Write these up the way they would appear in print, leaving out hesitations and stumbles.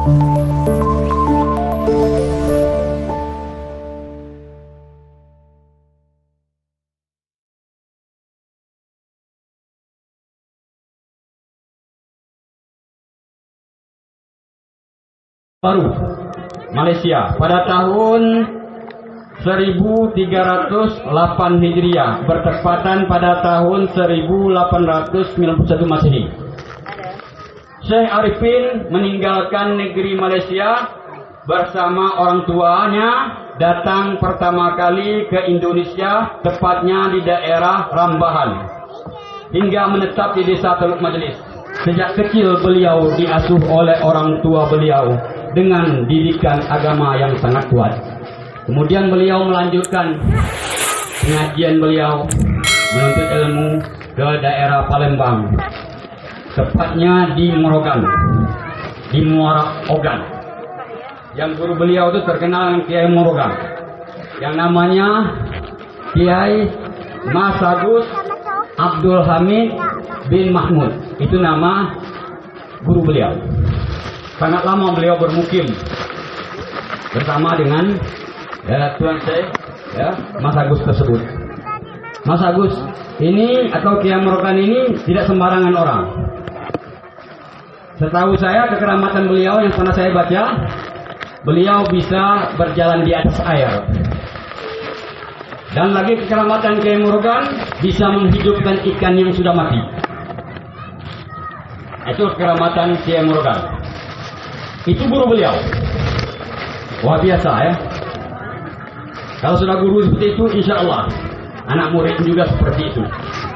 Baru Malaysia pada tahun 1308 Hijriah bertepatan pada tahun 1891 Masehi. Syekh Arifin meninggalkan negeri Malaysia bersama orang tuanya, datang pertama kali ke Indonesia, tepatnya di daerah Rambahan, hingga menetap di desa Teluk Majlis. Sejak kecil beliau diasuh oleh orang tua beliau dengan didikan agama yang sangat kuat. Kemudian beliau melanjutkan pengajian beliau, menuntut ilmu ke daerah Palembang, tepatnya di Morogan, di Muara Ogan. Yang guru beliau itu terkenal dengan Kiai Morogan, yang namanya Kiai Mas Agus Abdul Hamid bin Mahmud. Itu nama guru beliau. Sangat lama beliau bermukim bersama dengan Tuan Syekh Mas Agus tersebut. Mas Agus ini atau Kiai Morogan ini tidak sembarangan orang. Setahu saya kekeramatan beliau yang pernah saya baca, beliau bisa berjalan di atas air. Dan lagi kekeramatan Kiai Morogan bisa menghidupkan ikan yang sudah mati. Itu kekeramatan Kiai Morogan. Itu guru beliau. Wah, biasa ya. Kalau sudah guru seperti itu, insya Allah anak murid juga seperti itu.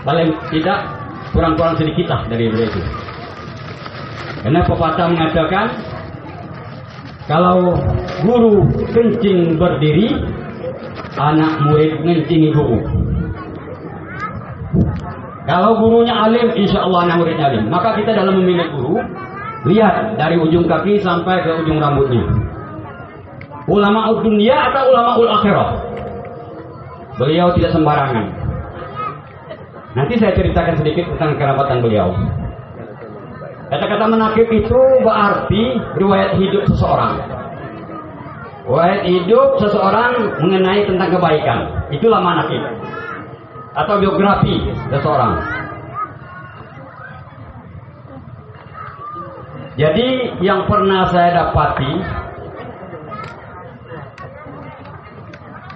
Paling tidak kurang-kurang sedikit lah dari beliau itu. Karena pepatah mengatakan, kalau guru kencing berdiri, anak murid ngencingi guru. Kalau gurunya alim, insya Allah anak muridnya alim. Maka kita dalam memilih guru, lihat dari ujung kaki sampai ke ujung rambutnya. Ulama dunia atau ulama akhirah. Beliau tidak sembarangan. Nanti saya ceritakan sedikit tentang kekerabatan beliau. Kata-kata manaqib itu berarti riwayat hidup seseorang. Riwayat hidup seseorang mengenai tentang kebaikan. Itulah manaqib. Atau biografi seseorang. Jadi yang pernah saya dapati,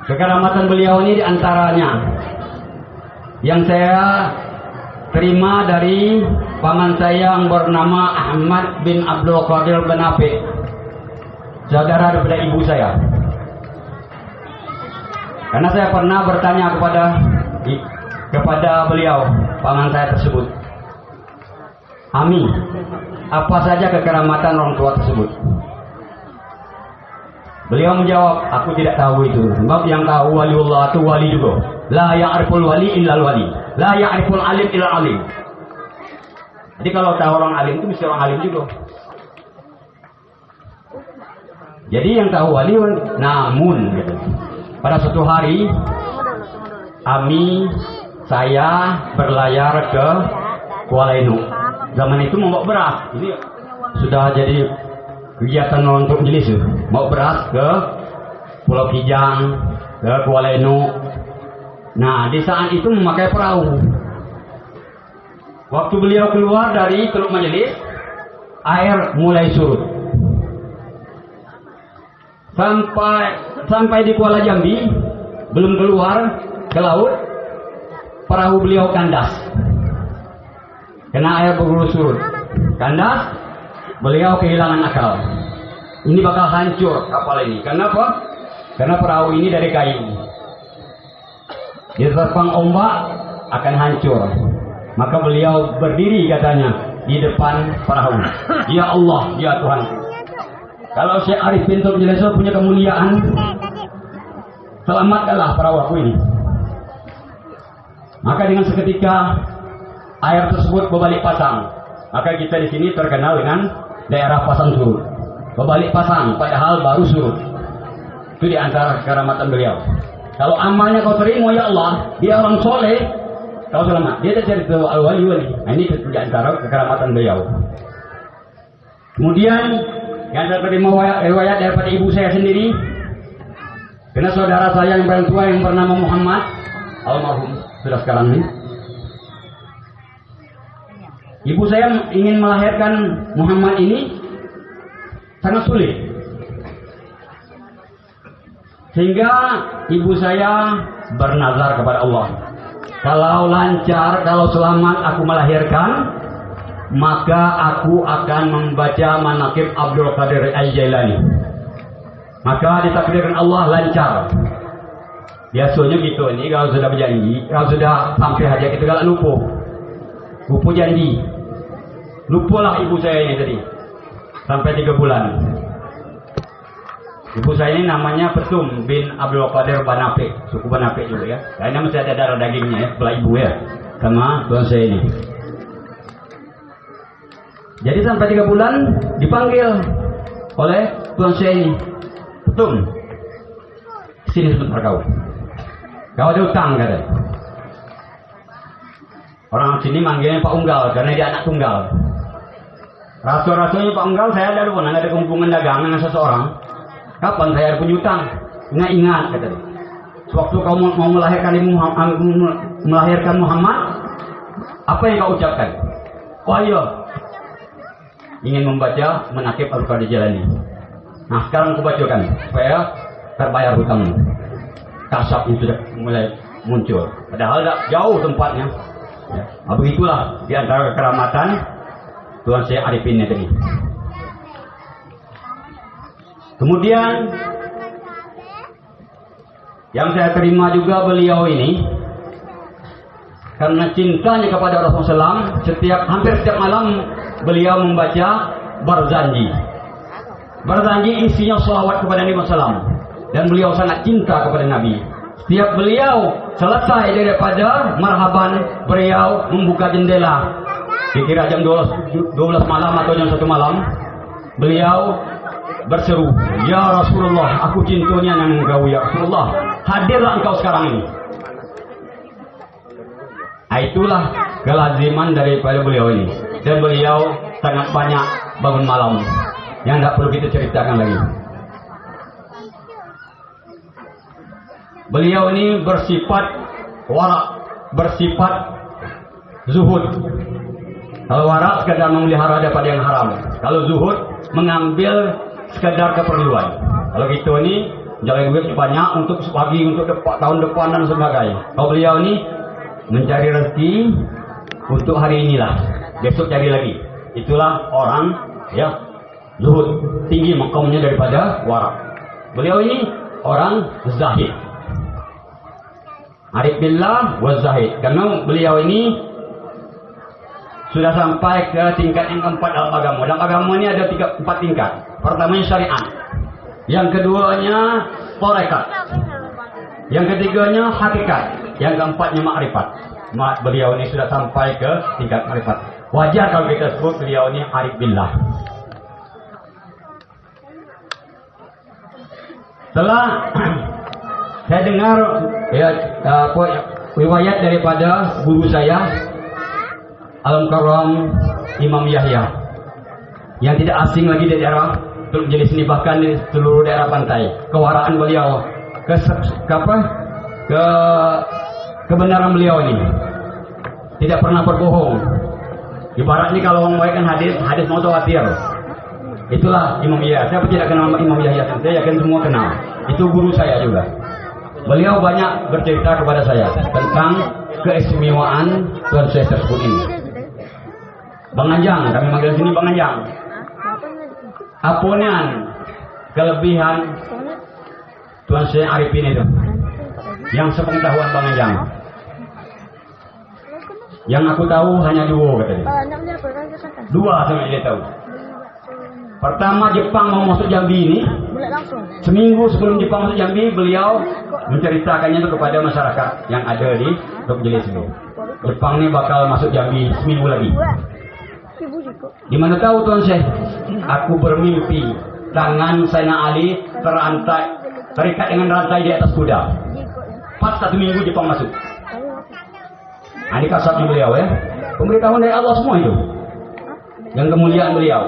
kekeramatan beliau ini diantaranya yang saya terima dari paman saya yang bernama Ahmad bin Abdul Qadir bin Afiq, saudara daripada ibu saya. Karena saya pernah bertanya kepada beliau, paman saya tersebut, Ami, apa saja kekeramatan orang tua tersebut? Beliau menjawab, aku tidak tahu itu. Sebab yang tahu waliullah itu wali juga. La ya'riful wali illal wali. La ya'riful alim illal alim. Jadi kalau tahu orang alim itu mesti orang alim juga. Jadi yang tahu wali, namun gitu. Pada suatu hari, Ami, saya berlayar ke Kuala Inu. Zaman itu membawa beras. Ini sudah jadi kegiatan untuk jenis itu. Mau beras ke Pulau Kijang, ke Kuala Inu. Nah, di saat itu memakai perahu. Waktu beliau keluar dari Teluk Majlis, air mulai surut. Sampai di Kuala Jambi, belum keluar ke laut, perahu beliau kandas. Kena air berburu surut. Kandas, beliau kehilangan akal. Ini bakal hancur kapal ini. Kenapa? Karena perahu ini dari kayu. Diterpang ombak akan hancur. Maka beliau berdiri katanya di depan perahu. Ya Allah, ya Tuhan. Kalau Syekh Arifin Tobjeleso punya kemuliaan, selamatkanlah perahu aku ini. Maka dengan seketika air tersebut berbalik pasang. Maka kita di sini terkenal dengan daerah pasang surut. Berbalik pasang, padahal baru surut. Itu di antara kekeramatan beliau. Kalau amalnya kau terima, ya Allah, dia orang soleh, kau selamat. Dia terjadi al-wali wali. Nah, ini di antara kekeramatan beliau. Kemudian Yang saya terima riwayat daripada ibu saya sendiri. Karena saudara saya yang paling tua yang bernama Muhammad, almarhum sudah sekarang ini. Ibu saya ingin melahirkan Muhammad ini sangat sulit. Sehingga ibu saya bernazar kepada Allah. Kalau lancar, kalau selamat aku melahirkan, maka aku akan membaca manaqib Abdul Qadir Al-Jailani. Maka ditakdirkan Allah lancar. Biasanya gitu ini kalau sudah berjanji, kalau sudah sampai hajat itu galak lupa janji. Lupalah ibu saya ini tadi sampai 3 bulan. Ibu saya ini namanya Petum bin Abdul Qadir Banapik, suku Banapik juga ya. Karena masih ada darah dagingnya ya, sebelah ibu ya, sama tuan saya ini. Jadi sampai 3 bulan dipanggil oleh tuan saya ini, Petum, sini sebentar kau ada utang katanya. Orang sini manggilnya Pak Unggal karena dia anak tunggal. Rasul-rasulnya Pak Unggal saya ada pun ada hubungan dagang dengan seseorang. Kapan saya punya utang? Ingat katanya. Sewaktu kau mau melahirkan Muhammad, apa yang kau ucapkan? Oh iya, ingin membaca manaqib Al-Qadir Jalani. Nah sekarang aku bacakan supaya terbayar hutangmu. Kasapnya sudah mulai muncul. Padahal jauh tempatnya. Ya. Nah, begitulah di antara keramatan Tuan saya Arifin tadi. Kemudian yang saya terima juga beliau ini karena cintanya kepada Rasulullah SAW, hampir setiap malam beliau membaca Barzanji. Barzanji isinya salawat kepada Nabi SAW, dan beliau sangat cinta kepada Nabi. Setiap beliau selesai daripada marhaban, beliau membuka jendela. Dikira jam 12 malam atau jam 1 malam, beliau berseru, ya Rasulullah, aku cintanya dengan engkau ya Rasulullah, hadirlah engkau sekarang ini. Nah, itulah kelaziman daripada beliau ini. Dan beliau sangat banyak bangun malam yang tidak perlu kita ceritakan lagi. Beliau ini bersifat warak, bersifat zuhud. Kalau warak sekedar memelihara daripada yang haram. Kalau zuhud mengambil sekedar keperluan. Kalau gitu ini jalan duit banyak untuk pagi, untuk tahun depan dan sebagainya. Kalau beliau ini mencari rezeki untuk hari inilah, besok cari lagi. Itulah orang ya zuhud, tinggi makamnya daripada warak. Beliau ini orang zahid, arif billah wa zahid. Karena beliau ini sudah sampai ke tingkat yang keempat dalam agama. Dalam agama ini ada 4 tingkat. Pertamanya syariat, yang keduanya tarekat, yang ketiganya hakikat, yang keempatnya ma'rifat. Beliau ini sudah sampai ke tingkat ma'rifat. Wajar kalau kita sebut beliau ini arif billah. Setelah saya dengar ya riwayat daripada guru saya Al-Mukarram Imam Yahya, yang tidak asing lagi di daerah untuk menjadi seni, bahkan di seluruh daerah pantai. Kewaraan beliau, kebenaran beliau ini tidak pernah berbohong. Ibaratnya kalau orang membawakan hadis mutawatir. Itulah Imam Yahya. Siapa tidak kenal Imam Yahya? Saya yakin semua kenal. Itu guru saya juga. Beliau banyak bercerita kepada saya tentang keistimewaan Tuan saya tersebut ini. Bang Anjang, kami manggil sini Bang Anjang. Aponian kelebihan Tuan saya Arifin itu, yang sepengetahuan Bang Anjang, yang aku tahu hanya 2 katanya. 2 sama dia tahu. Pertama, Jepang mau masuk Jambi ini, seminggu sebelum Jepang masuk Jambi, beliau menceritakannya itu kepada masyarakat yang ada di Tok Jelis itu. Jepang ini bakal masuk Jambi seminggu lagi. Di mana tahu Tuan Syekh? Aku bermimpi tangan Sayyidina Ali terikat dengan rantai di atas kuda. Pas 1 minggu Jepang masuk. Nah, ini kasatnya beliau ya. Pemberitahuan dari Allah semua itu. Yang kemuliaan beliau.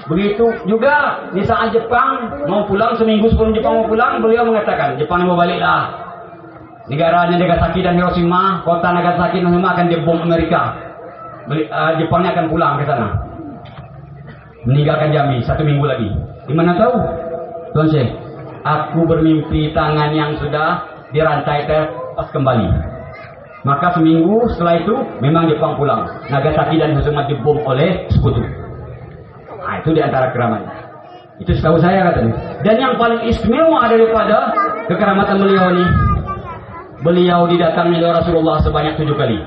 Begitu juga di saat Jepang mau pulang, seminggu sebelum Jepang mau pulang, beliau mengatakan Jepang mau baliklah. Negaranya Nagasaki dan Hiroshima, kota Nagasaki dan Hiroshima akan dibom Amerika. Jepangnya akan pulang ke sana. Meninggalkan Jambi 1 minggu lagi. Di mana tahu? Tuan Syekh, aku bermimpi tangan yang sudah dirantai pas kembali. Maka seminggu setelah itu memang Jepang pulang. Nagasaki dan Hiroshima dibom oleh sekutu. Nah, itu diantara keramatnya. Itu setahu saya katanya. Dan yang paling istimewa daripada kekeramatan beliau ini, beliau didatangi oleh Rasulullah sebanyak 7 kali.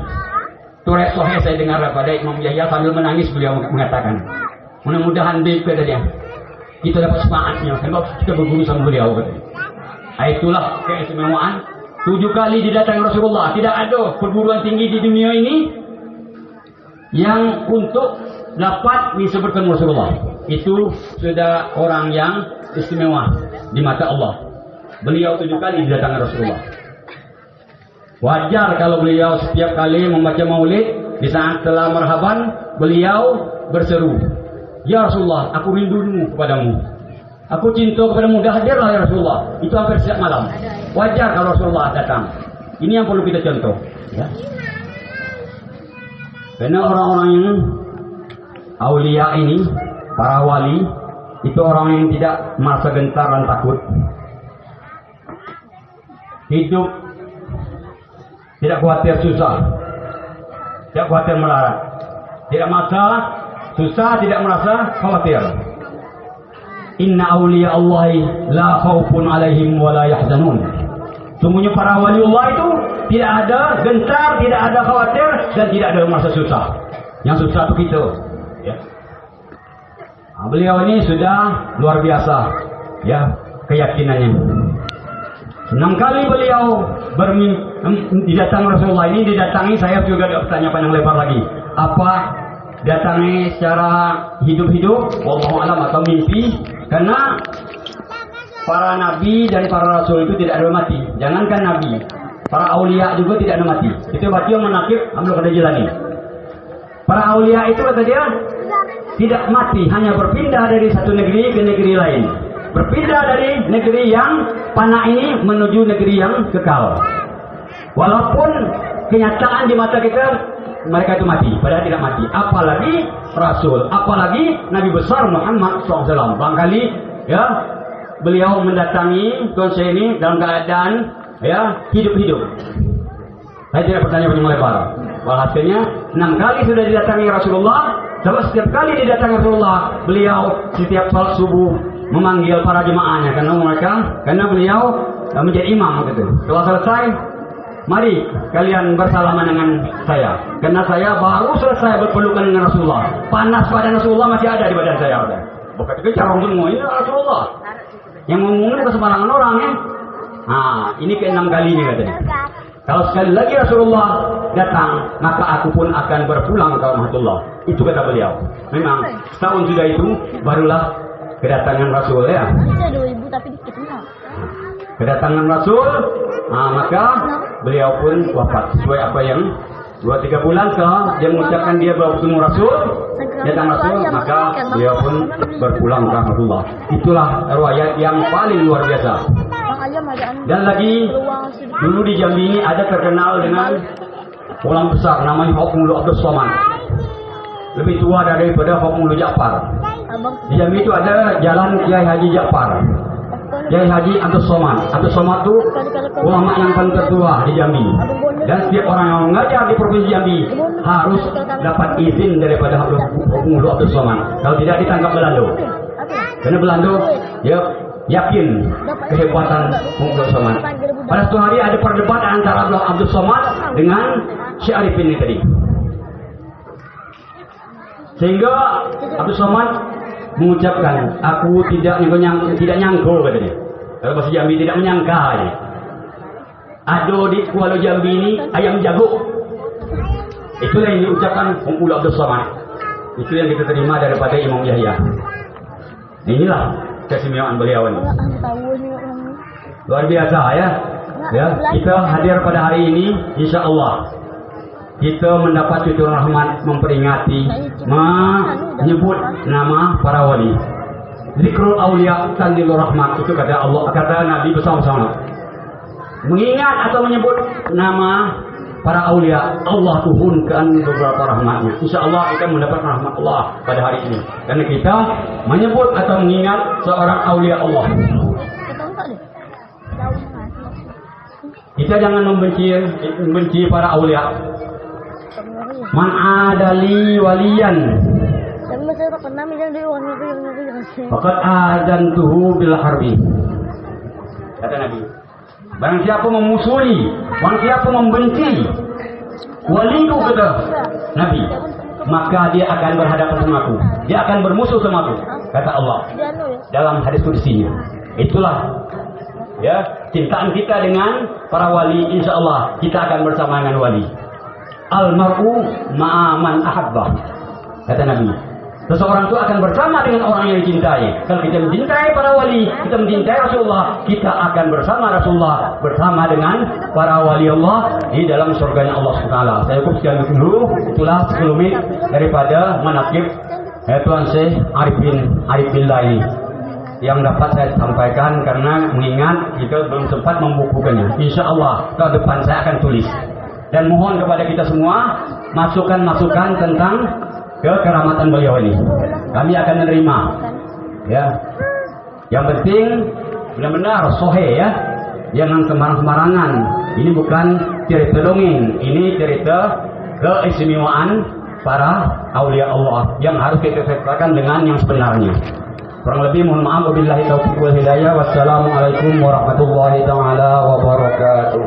Turek sohe saya dengar daripada Imam Yahya sambil menangis beliau mengatakan, mudah-mudahan baik kata dia. Kita dapat semangatnya, sebab kita berguru sama beliau katanya. Nah, itulah keistimewaan. 7 kali didatangi Rasulullah. Tidak ada perguruan tinggi di dunia ini yang untuk dapat disebutkan Rasulullah. Itu sudah orang yang istimewa di mata Allah. Beliau 7 kali didatangi Rasulullah. Wajar kalau beliau setiap kali membaca maulid, di saat telah marhaban, beliau berseru, ya Rasulullah, aku rindumu kepadamu. Aku cinta kepadamu, dah hadirlah ya Rasulullah. Itu hampir setiap malam. Wajar kalau Rasulullah datang. Ini yang perlu kita contoh. Ya. Karena orang-orang yang aulia ini, para wali, itu orang yang tidak merasa gentar dan takut. Hidup tidak khawatir susah, tidak khawatir melarat, tidak merasa susah, tidak merasa khawatir. Inna awliya Allahi la khawfun alaihim wa la yahzanun. Sungguhnya para wali Allah itu tidak ada gentar, tidak ada khawatir, dan tidak ada merasa susah. Yang susah itu kita. Ya. Nah, beliau ini sudah luar biasa, ya, keyakinannya. 6 kali beliau didatangi Rasulullah ini, didatangi, saya juga bertanya panjang lebar lagi. Apa datangi secara hidup-hidup, wallahu alam, atau mimpi? Karena para nabi dan para rasul itu tidak ada mati. Jangankan nabi, para aulia juga tidak ada mati. Itu berarti yang menakib ambil kada jalani. Para aulia itu kata dia tidak mati, hanya berpindah dari satu negeri ke negeri lain. Berpindah dari negeri yang panah ini menuju negeri yang kekal. Walaupun kenyataan di mata kita mereka itu mati, padahal tidak mati. Apalagi Rasul, apalagi Nabi besar Muhammad SAW. Barangkali ya beliau mendatangi Tuan Syekh ini dalam keadaan ya hidup-hidup. Saya tidak bertanya panjang lebar. Walhasilnya 6 kali sudah didatangi Rasulullah. Sebab setiap kali didatangi Rasulullah, beliau setiap salat subuh memanggil para jemaahnya karena beliau menjadi imam gitu. Setelah selesai, mari kalian bersalaman dengan saya, karena saya baru selesai berpelukan dengan Rasulullah. Panas badan Rasulullah masih ada di badan saya. Bukan itu cara ngomong ini Rasulullah. Yang ngomongin ke sembarangan orang ya. Nah, ini ke-6 kalinya katanya. Kalau sekali lagi Rasulullah datang, maka aku pun akan berpulang ke rahmatullah. Itu kata beliau. Memang setahun sudah itu barulah kedatangan Rasul ya. Kedatangan Rasul, maka beliau pun wafat sesuai apa yang 2-3 bulan setelah dia mengucapkan dia bertemu Rasul, datang Rasul, maka beliau pun berpulang ke rahmatullah. Itulah riwayat yang paling luar biasa. Dan lagi dulu di Jambi ini ada terkenal dengan ulama besar namanya Hokmul Abdul Somad. Lebih tua daripada Hokmul Ja'far. Di Jambi itu ada jalan Kiai Haji Ja'far, Kiai Haji Abdul Somad. Abdul Somad itu ulama yang paling tertua di Jambi. Dan setiap orang yang mengajar di provinsi Jambi harus dapat izin daripada Hokmul Abdul Somad. Kalau tidak ditangkap Belanda. Karena Belanda ya yakin kehebatan Abdul Somad. Pada suatu hari ada perdebatan antara Abdul Somad dengan Syekh Arifin ini tadi. Sehingga Abdul Somad mengucapkan, aku tidak nyangka katanya. Kalau bahasa Jambi tidak menyangka ya. Ada di Kuala Jambi ini ayam jago. Itulah yang diucapkan Abdul Somad. Itu yang kita terima daripada Imam Yahya. Inilah keistimewaan beliau ini. Luar biasa ya. Ya, kita hadir pada hari ini insya Allah kita mendapat cucu rahmat, memperingati, menyebut nama para wali. Zikrul aulia tanzilur rahmat, itu kata Allah, kata Nabi bersama-sama. Mengingat atau menyebut nama para aulia, Allah turunkan beberapa rahmatnya. Insya Allah kita mendapat rahmat Allah pada hari ini, karena kita menyebut atau mengingat seorang aulia Allah. Kita jangan membenci para aulia. Man adali waliyan faqad adantuhu bil harbi. Kata Nabi, barang siapa memusuhi, barang siapa membenci waliku, kata Nabi, maka dia akan berhadapan sama aku, dia akan bermusuh sama aku, kata Allah dalam hadis qudsinya. Itulah ya cintaan kita dengan para wali. Insya Allah kita akan bersama dengan wali. Al-mar'u ma'aman ahabbah, kata Nabi, seseorang itu akan bersama dengan orang yang dicintai. Kalau kita mencintai para wali, kita mencintai Rasulullah, kita akan bersama Rasulullah, bersama dengan para wali Allah di dalam surganya Allah SWT. Saya cukup sekian dulu. Itulah 10 menit daripada manaqib Tuan Syekh Arif Billah ini yang dapat saya sampaikan, karena mengingat kita belum sempat membukukannya. Insya Allah ke depan saya akan tulis, dan mohon kepada kita semua masukan-masukan tentang kekeramatan beliau ini. Kami akan menerima ya. Yang penting benar-benar sohe ya, jangan sembarang-sembarangan. Ini bukan cerita dongeng, ini cerita keistimewaan para aulia Allah yang harus kita sesuaikan dengan yang sebenarnya. Kurang lebih mohon maaf, wabillahi taufiq wal hidayah. Wassalamualaikum warahmatullahi taala wabarakatuh.